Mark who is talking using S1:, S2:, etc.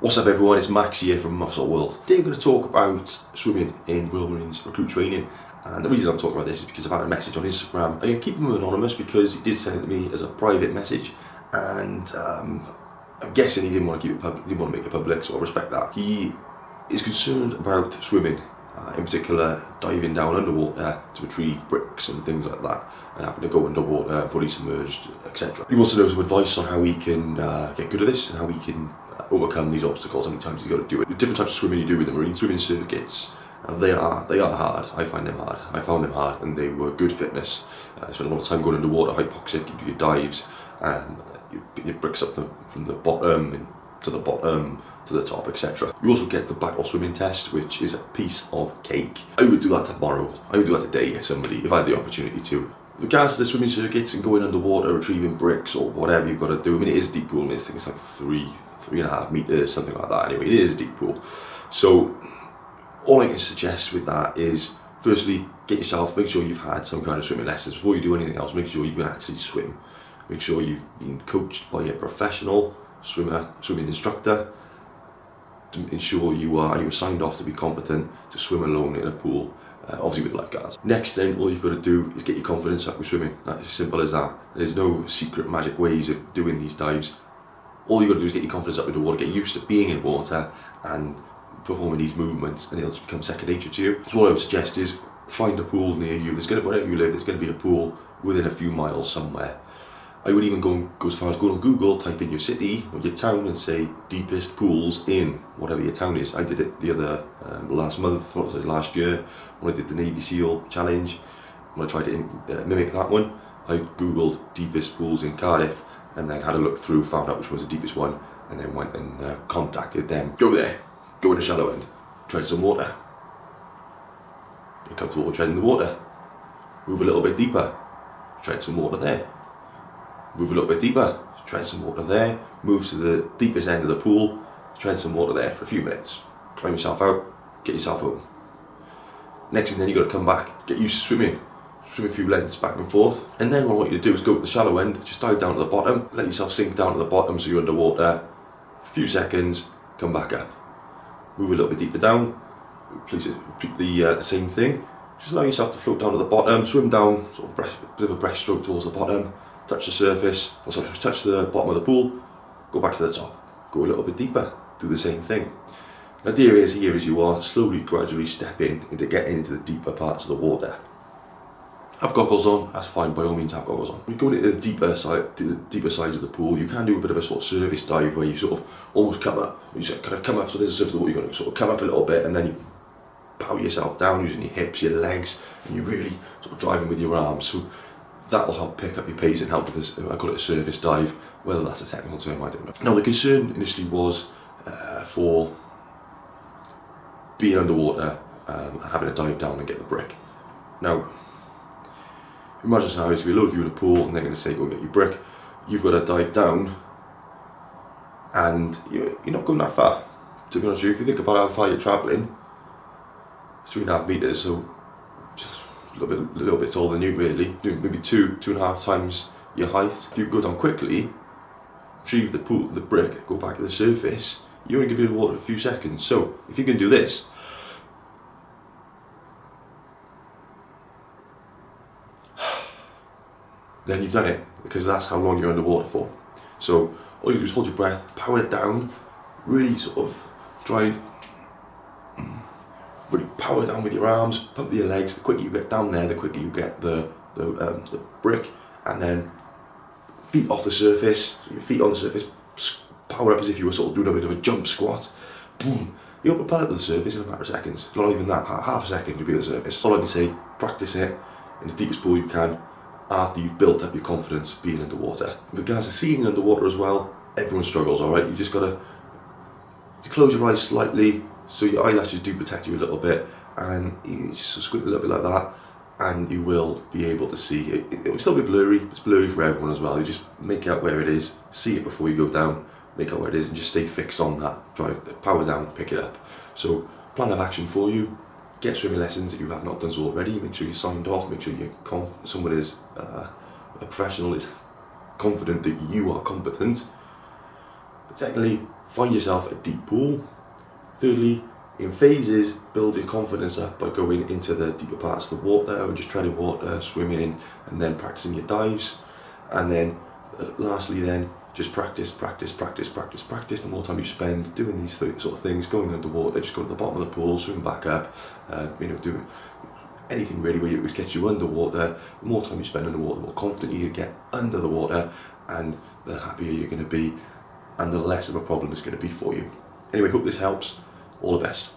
S1: What's up everyone, it's Max here from Muscle World. Today I'm going to talk about swimming in Royal Marines recruit training, and the reason I'm talking about this is because I've had a message on Instagram. I'm going to keep him anonymous because he did send it to me as a private message, and I'm guessing he didn't want to keep it public, didn't want to make it public, so I respect that. He is concerned about swimming, in particular diving down underwater to retrieve bricks and things like that, and having to go underwater, fully submerged, etc. He wants to know some advice on how he can get good at this and how he can overcome these obstacles, how many times he's got to do it. The different types of swimming you do in the marine swimming circuits, they are hard. I find them hard. I found them hard, and they were good fitness. I spent a lot of time going underwater, hypoxic, you do your dives, and you pick your bricks up from the bottom and to the bottom to the top, etc. You also get the battle swimming test, which is a piece of cake. I would do that tomorrow. I would do that today if I had the opportunity to. With regards to the swimming circuits and going underwater, retrieving bricks or whatever you've got to do, I mean, it is a deep pool. I mean, I think it's like 3.5 meters, something like that. Anyway, it is a deep pool. So all I can suggest with that is, firstly, make sure you've had some kind of swimming lessons. Before you do anything else, make sure you can actually swim. Make sure you've been coached by a professional swimming instructor, to ensure you're signed off to be competent to swim alone in a pool, obviously with lifeguards. Next then, all you've got to do is get your confidence up with swimming. That's as simple as that. There's no secret magic ways of doing these dives. All you've got to do is get your confidence up with the water, get used to being in water and performing these movements, and it'll just become second nature to you. So what I would suggest is find a pool near you. Wherever you live, there's going to be a pool within a few miles somewhere. I would even go as far as going on Google, type in your city or your town and say deepest pools in whatever your town is. I did it last year when I did the Navy SEAL challenge. When I tried to mimic that one, I googled deepest pools in Cardiff and then had a look through, found out which was the deepest one, and then went and contacted them. Go there, go in the shallow end, tread some water. Get comfortable with treading the water. Move a little bit deeper, tread some water there. Move a little bit deeper, tread some water there, move to the deepest end of the pool, tread some water there for a few minutes. Climb yourself out, get yourself home. Next thing then, you've got to come back, get used to swimming. Swim a few lengths back and forth. And then what I want you to do is go to the shallow end, just dive down to the bottom, let yourself sink down to the bottom so you're underwater. A few seconds, come back up. Move a little bit deeper down, please repeat the same thing. Just allow yourself to float down to the bottom, swim down, sort of bit of a breaststroke towards the bottom. Touch the surface, touch the bottom of the pool, go back to the top, go a little bit deeper, do the same thing. The idea is here as you are slowly, gradually stepping into getting into the deeper parts of the water. Have goggles on, that's fine, by all means have goggles on. We're going into the deeper sides of the pool. You can do a bit of a sort of surface dive where you sort of almost come up, so there's a surface of the water, you're going to sort of come up a little bit and then you power yourself down using your hips, your legs, and you're really sort of driving with your arms. So that'll help pick up your pace and help with this, I call it a surface dive, whether that's a technical term, I don't know. Now the concern initially was for being underwater and having to dive down and get the brick. Now, imagine a scenario, it's going to be a load of you in a pool and they're going to say go get your brick. You've got to dive down and you're not going that far. To be honest with you, if you think about how far you're travelling, it's 3.5 meters, so just a little bit taller than you really, maybe 2.5 times your height. If you go down quickly, retrieve the brick, go back to the surface, you're only going to be in the water for a few seconds. So if you can do this, then you've done it, because that's how long you're underwater for. So all you do is hold your breath, power it down, really sort of drive, really power down with your arms, pump your legs. The quicker you get down there, the quicker you get the brick, and then feet off the surface, so your feet on the surface, power up as if you were sort of doing a bit of a jump squat, boom, you'll propel up to the surface in a matter of seconds. Not even that, half a second you'll be at the surface. That's all I can say, practice it in the deepest pool you can after you've built up your confidence being underwater. With regards to seeing underwater as well, everyone struggles, alright? You just gotta close your eyes slightly, so your eyelashes do protect you a little bit, and you just squint a little bit like that, and you will be able to see it. It will still be blurry, it's blurry for everyone as well. You just make out where it is, see it before you go down, make out where it is, and just stay fixed on that. Drive, power down, pick it up. So, plan of action for you. Get swimming lessons if you have not done so already. Make sure you're signed off, make sure someone is a professional, is confident that you are competent. But secondly, find yourself a deep pool. Thirdly, in phases, build your confidence up by going into the deeper parts of the water and just treading water, swimming, and then practicing your dives. And then lastly then, just practice. The more time you spend doing these sort of things, going underwater, just go to the bottom of the pool, swim back up, doing anything really which gets you underwater. The more time you spend underwater, the more confident you get under the water, and the happier you're going to be, and the less of a problem it's going to be for you. Anyway, hope this helps. All the best.